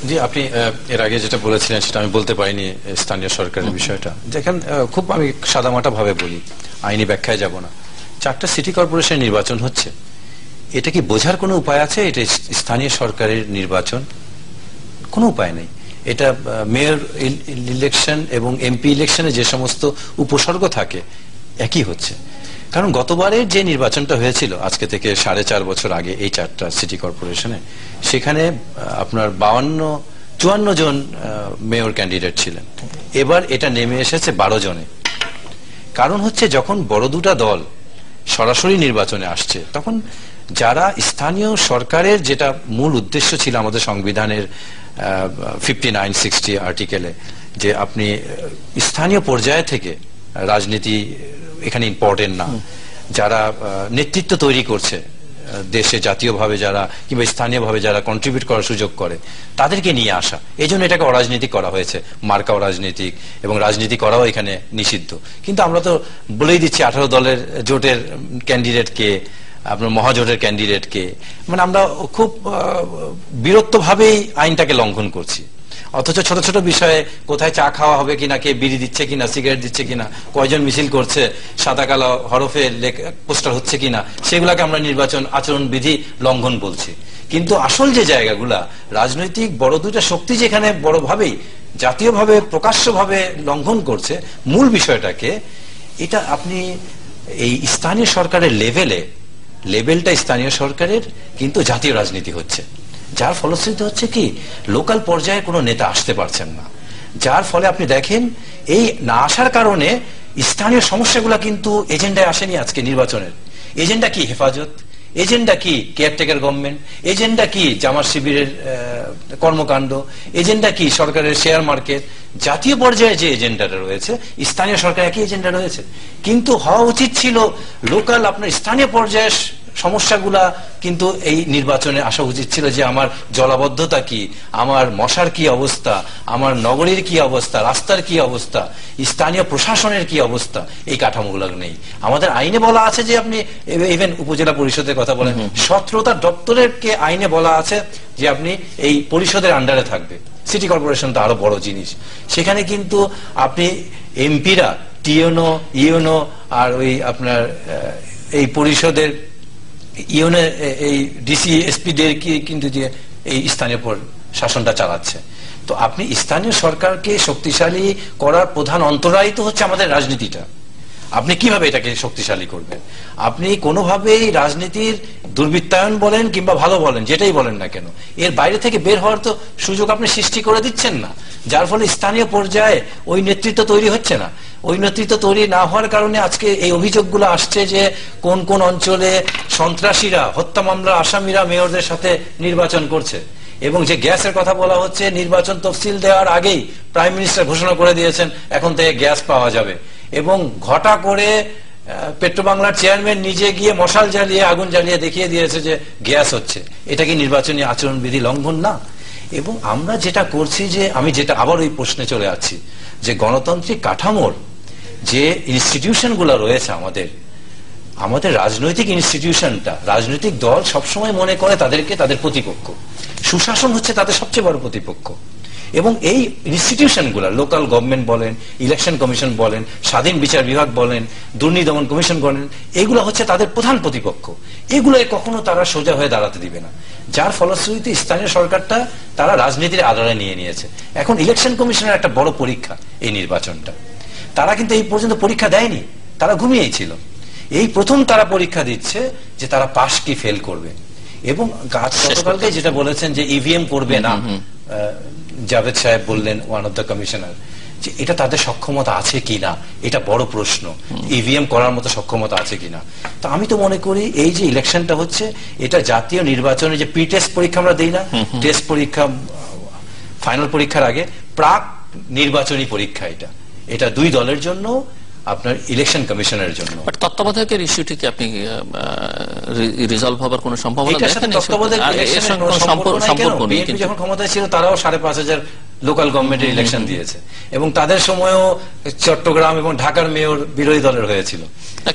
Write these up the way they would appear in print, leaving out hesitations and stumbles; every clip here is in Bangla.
জি, আপনি এর আগে যেটা বলেছিলেন সেটা আমি বলতে পারিনি, স্থানীয় সরকারের বিষয়টা। দেখেন, খুব আমি সাদামাটা ভাবে বলি, আইনি ব্যাখ্যায় যাব না। 4টা সিটি কর্পোরেশন নির্বাচন হচ্ছে, এটা কি বোঝার কোনো উপায় আছে এটা স্থানীয় সরকারের নির্বাচন? কোনো উপায় নেই। এটা মেয়র ইলেকশন এবং এমপি ইলেকশনে যে সমস্ত উপসর্গ থাকে একই হচ্ছে। কারণ গতবারের যে নির্বাচনটা হয়েছিল আজকে থেকে 4.5 বছর আগে এই 4টা সিটি কর্পোরেশনে, সেখানে আপনার 54 জন মেয়র ক্যান্ডিডেট ছিলেন। এবার এটা নেমে এসেছে 12 জনে। কারণ হচ্ছে যখন বড় দুটা দল সরাসরি নির্বাচনে আসছে, তখন যারা স্থানীয় সরকারের যেটা মূল উদ্দেশ্য ছিল আমাদের সংবিধানের 59-60 আর্টিকেলে, যে আপনি স্থানীয় পর্যায়ে থেকে রাজনীতি এখানে ইম্পর্টেন্ট না, যারা নেতৃত্ব তৈরি করছে দেশে জাতীয়ভাবে যারা কিংবা স্থানীয়ভাবে যারা কন্ট্রিবিউট করার সুযোগ করে, তাদেরকে নিয়ে আসা। এই জন্য এটাকে অরাজনীতিক করা হয়েছে, মার্কা অরাজনীতিক, এবং রাজনীতি করাও এখানে নিষিদ্ধ। কিন্তু আমরা তো বলেই দিচ্ছি 18 দলের জোটের ক্যান্ডিডেটকে, আপনার মহাজোটের ক্যান্ডিডেটকে, মানে আমরা খুব বিরক্তভাবেই আইনটাকে লঙ্ঘন করছি। অথচ ছোট ছোট বিষয়ে কোথায় চা খাওয়া হবে কিনা, কে বিড়ি দিচ্ছে কিনা, সিগারেট দিচ্ছে কিনা, কয়জন মিছিল করছে, সাদা কালো হরফে পোস্টার হচ্ছে কিনা, সেগুলাকে আমরা নির্বাচন আচরণবিধি লঙ্ঘন বলছি। কিন্তু আসল যে জায়গাগুলা, রাজনৈতিক বড় দুইটা শক্তি যেখানে বড়ভাবেই জাতীয়ভাবে প্রকাশ্যভাবে লঙ্ঘন করছে মূল বিষয়টাকে, এটা আপনি এই স্থানীয় সরকারের লেভেলটা স্থানীয় সরকারের, কিন্তু জাতীয় রাজনীতি হচ্ছে, যার ফলশ্রুতি হচ্ছে কি লোকাল পর্যায়ে কোনো নেতা আসতে পারছেন না। যার ফলে আপনি দেখেন এই না আসার কারণে স্থানীয় সমস্যাগুলো কিন্তু এজেন্ডায় আসেনি। আজকে নির্বাচনের এজেন্ডা কি? হেফাজত। এজেন্ডা কি? Caretaker government. এজেন্ডা কি? জামাত শিবিরের কর্মকাণ্ড। এজেন্ডা কি? সরকারের শেয়ার মার্কেট। জাতীয় পর্যায়ে যে এজেন্ডাটা রয়েছে, স্থানীয় সরকার একই এজেন্ডা রয়েছে। কিন্তু হওয়া উচিত ছিল লোকাল, আপনার স্থানীয় পর্যায়ে সমস্যাগুলা কিন্তু এই নির্বাচনে আসা উচিত ছিল, যে আমার জলাবদ্ধতা কি, আমার মশার কি অবস্থা, আমার নগরীর কি অবস্থা, রাস্তার কি অবস্থা, স্থানীয় প্রশাসনের কি অবস্থা, এই কাঠামোগুলো নেই। আমাদের আইনে বলা আছে যে আপনি ইভেন উপজেলা পরিষদের কথা বলেন, 17টা দপ্তরের কে আইনে বলা আছে যে আপনি এই পরিষদের আন্ডারে থাকবে। সিটি কর্পোরেশন তো আরো বড় জিনিস, সেখানে কিন্তু আপনি এমপিরা টিএনও ইউনো আর ওই আপনার এই পরিষদের ইউনে এই ডিসি এসপি দের কি কিন্তু যে এই স্থানীয় শাসনটা চালাচ্ছে। তো আপনি স্থানীয় সরকারকে শক্তিশালী করার প্রধান অন্তরায় তো হচ্ছে আমাদের রাজনীতিটা। আপনি কিভাবে এটাকে শক্তিশালী করবেন? আপনি কোনোভাবেই রাজনীতির দুর্বৃত্তায়ন বলেন কিংবা ভালো বলেন, যেটাই বলেন না কেন, এর বাইরে থেকে বের হওয়ার তো সুযোগ আপনি সৃষ্টি করে দিচ্ছেন না, যার ফলে স্থানীয় পর্যায়ে ওই নেতৃত্ব তৈরি হচ্ছে না। ওই নেতৃত্ব তৈরি না হওয়ার কারণে আজকে এই অভিযোগগুলো আসছে যে কোন কোন অঞ্চলে সন্ত্রাসীরা, হত্যা মামলার আসামিরা মেয়রদের সাথে নির্বাচন করছে। এবং যে গ্যাসের কথা বলা হচ্ছে, নির্বাচন তফসিল দেওয়ার আগেই প্রাইম মিনিস্টার ঘোষণা করে দিয়েছেন এখন থেকে গ্যাস পাওয়া যাবে। এবং ঘটা করে পেট্রোবাংলার চেয়ারম্যান নিজে গিয়ে মশাল জ্বালিয়ে, আগুন জ্বালিয়ে দেখিয়ে দিয়েছে যে গ্যাস হচ্ছে। এটা কি নির্বাচনী আচরণবিধি লঙ্ঘন না? এবং আমরা যেটা করছি, যে আমি যেটা আবার ওই প্রশ্নে চলে যাচ্ছি, যে গণতান্ত্রিক কাঠামোর যে ইনস্টিটিউশনগুলো রয়েছে আমাদের রাজনৈতিক ইনস্টিটিউশনটা, রাজনৈতিক দল সবসময় মনে করে তাদেরকে তাদের প্রতিপক্ষ। সুশাসন হচ্ছে তাদের সবচেয়ে বড় প্রতিপক্ষ। এবং এই ইনস্টিটিউশনগুলো, লোকাল গভর্নমেন্ট বলেন, ইলেকশন কমিশন বলেন, স্বাধীন বিচার বিভাগ বলেন, দুর্নীতি দমন কমিশন বলেন, এগুলো হচ্ছে তাদের প্রধান প্রতিপক্ষ। এগুলোয় কখনো তারা সোজা হয়ে দাঁড়াতে দিবে না, যার ফলশ্রুতিতে স্থানীয় সরকারটা তারা রাজনীতির আড়ালে নিয়ে নিয়েছে। এখন ইলেকশন কমিশনের একটা বড় পরীক্ষা এই নির্বাচনটা। তারা কিন্তু এই পর্যন্ত পরীক্ষা দেয়নি, তারা ঘুমিয়েই ছিল। এই প্রথম তারা পরীক্ষা দিচ্ছে যে তারা পাস কি ফেল করবে। এবং গতকালকে যেটা বলেছেন যে ইভিএম করবে না, জাভেদ সাহেব বললেন, ওয়ান অফ দ্য কমিশনার, যে এটা তাদের সক্ষমতা আছে কিনা, এটা বড় প্রশ্ন। ইভিএম করার মতো সক্ষমতা আছে কিনা। তো আমি তো মনে করি এই যে ইলেকশনটা হচ্ছে, এটা জাতীয় নির্বাচনে যে প্রি টেস্ট পরীক্ষা আমরা দিই না, টেস্ট পরীক্ষা ফাইনাল পরীক্ষার আগে, প্রাক নির্বাচনী পরীক্ষা। এটা দুই দলের জন্য, আপনার ইলেকশন কমিশনের জন্য। তত্ত্বাবধায়কের ইস্যুটিকে আপনি রিজলভ হবার কোনো সম্ভাবনা দেখেন? তত্ত্বাবধায়ক ইলেকশনের সম্পর্ক নেই। বিএনপি যখন ক্ষমতায় ছিল তারাও 5,500 লোকাল গভর্নমেন্টের ইলেকশন দিয়েছে, এবং তাদের সময়ও চট্টগ্রাম এবং ঢাকার মেয়র বিরোধী দলের হয়েছিল।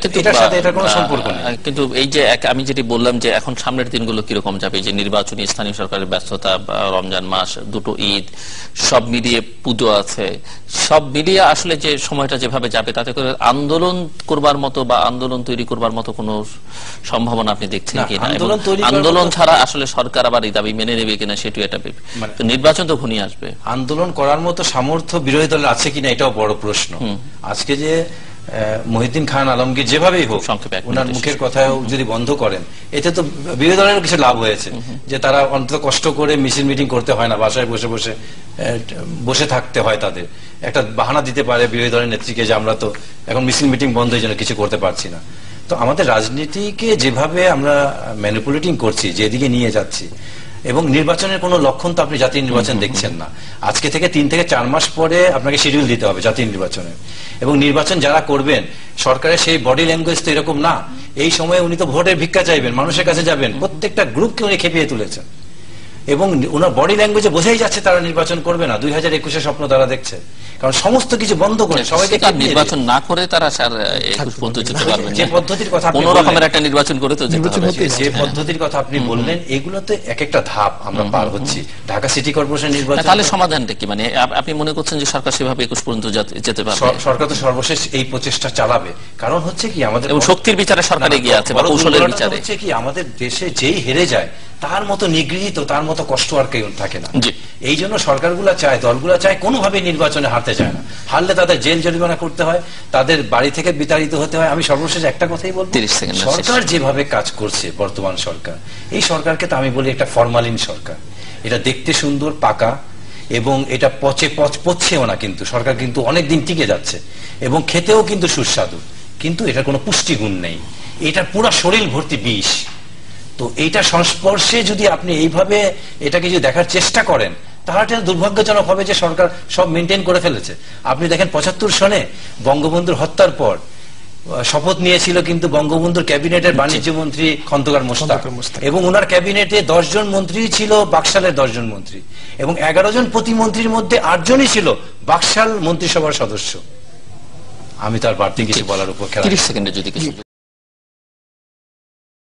কিন্তু এটার সাথে এটার কোনো সম্পর্ক নেই। কিন্তু এই যে আমি যেটি বললাম যে এখন সামনের দিনগুলো কিরকম যাবে, যে নির্বাচনী, স্থানীয় সরকারের ব্যস্ততা, রমজান মাস, দুটো ঈদ, সব মিলিয়ে পুজো আছে, সব মিলিয়ে আসলে যে সময়টা যেভাবে যাবে তাতে করে আন্দোলন করবার মতো বা আন্দোলন তৈরি করবার মতো কোনো সম্ভাবনা আপনি দেখছেন কিনা? আন্দোলন ছাড়া আসলে সরকার আবার এই দাবি মেনে নেবে কিনা সেটি একটা নির্বাচন তো ঘনিয়ে আসবে। আন্দোলন করার মতো সামর্থ্য বিরোধী দলের আছে কিনা এটাও বড় প্রশ্ন। আজকে যে মহিউদ্দিন খান আলমগীর যেভাবেই হোক ওনার মুখের কথাও যদি বন্ধ করেন, এতে তো বিরোধী দলের কিছু লাভ হয়েছে, যে তারা অন্তত কষ্ট করে মিছিল মিটিং করতে হয় না, বাসায় বসে বসে বসে থাকতে হয়, তাদের একটা বাহানা দিতে পারে বিরোধী দলের নেত্রীকে যে আমরা তো এখন মিছিল মিটিং বন্ধ হয়ে যেন কিছু করতে পারছি না। তো আমাদের রাজনীতিকে যেভাবে আমরা ম্যানিপুলেটিং করছি, যেদিকে নিয়ে যাচ্ছি, এবং নির্বাচনের কোনো লক্ষণ তো আপনি জাতীয় নির্বাচন দেখছেন না। আজকে থেকে 3 থেকে 4 মাস পরে আপনাকে শিডিউল দিতে হবে জাতীয় নির্বাচনের, এবং নির্বাচন যারা করবেন সরকারের সেই বডি ল্যাঙ্গুয়েজ তো এরকম না। এই সময়ে উনি তো ভোটের ভিক্ষা চাইবেন, মানুষের কাছে যাবেন, প্রত্যেকটা গ্রুপকে উনি খেপিয়ে তুলেছেন, এবং ওনার বডি ল্যাঙ্গুয়েজে বোঝাই যাচ্ছে তারা নির্বাচন করবে না। 2021 স্বপ্ন তারা দেখছে, কারণ সমস্ত কিছু বন্ধ করে সবাইকে নির্বাচন না করে তারা 21 পর্যন্ত যেতে পারবে না। যে পদ্ধতির কথা কোন রকমের একটা নির্বাচন করে তো যেতে হবে। যে পদ্ধতির কথা আপনি বললেন, এগুলোতে এক একটা ধাপ আমরা পার হচ্ছি। ঢাকা সিটি কর্পোরেশন নির্বাচন, তাহলে সমাধানটা কি? মানে আপনি মনে করছেন যে সরকার সেভাবে 21 পর্যন্ত যেতে পারবে? সরকার তো সর্বশেষ এই প্রচেষ্টা চালাবে, কারণ হচ্ছে কি আমাদের শক্তির বিচারে সরকার এগিয়ে আছে বা কৌশলের বিচারে। হচ্ছে কি আমাদের দেশে যেই হেরে যায় তার মতো নিগৃহীত, তার মতো কষ্ট আর কেউ থাকে না। এই জন্য সরকারগুলা চায়, দলগুলা চায় কোনোভাবে নির্বাচনে হারতে চায় না। হারলে তাদের জেল জরিমানা করতে হয়, তাদের বাড়ি থেকে বিতাড়িত হতে হয়। আমি সর্বশেষ একটা কথাই বলবো, সরকার যেভাবে কাজ করছে বর্তমান সরকার, এই সরকারকে তো আমি বলি একটা ফরমালিন সরকার। এটা দেখতে সুন্দর, পাকা, এবং এটা পচছেও না, কিন্তু সরকার কিন্তু অনেকদিন টিকে যাচ্ছে, এবং খেতেও কিন্তু সুস্বাদু, কিন্তু এটার কোনো পুষ্টিগুণ নেই, এটা পুরো শরীর ভর্তি বিষ। তো এইটা সংস্পর্শে যদি আপনি এইভাবে এটাকে যদি দেখার চেষ্টা করেন, তাহলে এটা দুর্ভাগ্যজনক হবে যে সরকার সব মেনটেন করে ফেলেছে। আপনি দেখেন 75 সনে বঙ্গবন্ধুর হত্যার পর শপথ নিয়েছিল কিন্তু বঙ্গবন্ধুর ক্যাবিনেটের বাণিজ্য মন্ত্রী খন্দকার মোশতাক, এবং ওনার ক্যাবিনেটে 10 জন মন্ত্রী ছিল বাকশালের 10 জন মন্ত্রী, এবং 11 জন প্রতিমন্ত্রীর মধ্যে 8 জনই ছিল বাকশাল মন্ত্রিসভার সদস্য। আমি তার বাড়তি কিছু বলার উপর 30 সেকেন্ডে যদি কিছু